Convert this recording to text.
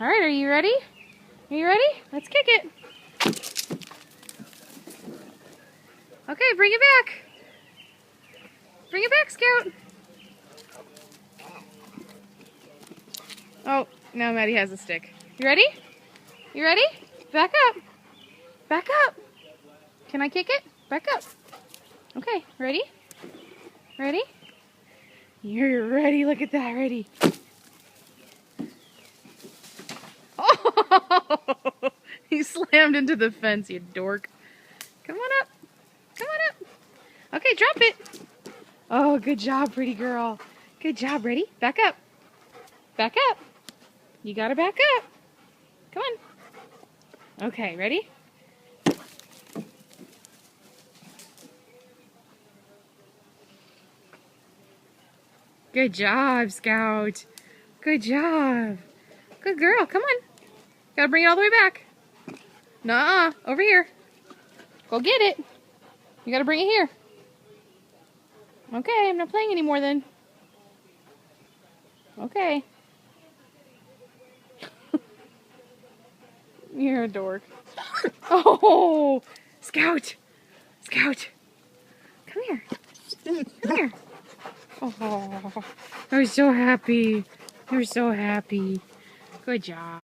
All right, are you ready? Are you ready? Let's kick it. Okay, bring it back. Bring it back, Scout. Oh, now Maddie has a stick. You ready? You ready? Back up. Back up. Can I kick it? Back up. Okay, ready? Ready? You're ready. Look at that. Ready. Oh! He slammed into the fence, you dork. Come on up. Come on up. Okay, drop it. Oh, good job, pretty girl. Good job. Ready? Back up. Back up. You gotta back up. Come on. Okay, ready? Good job, Scout. Good job. Good girl. Come on. Gotta bring it all the way back. Nuh-uh. Over here. Go get it. You gotta bring it here. Okay, I'm not playing anymore then. Okay. You're a dork. Oh! Scout! Scout! Come here. Come here. Oh, I'm so happy. You're so happy. Good job.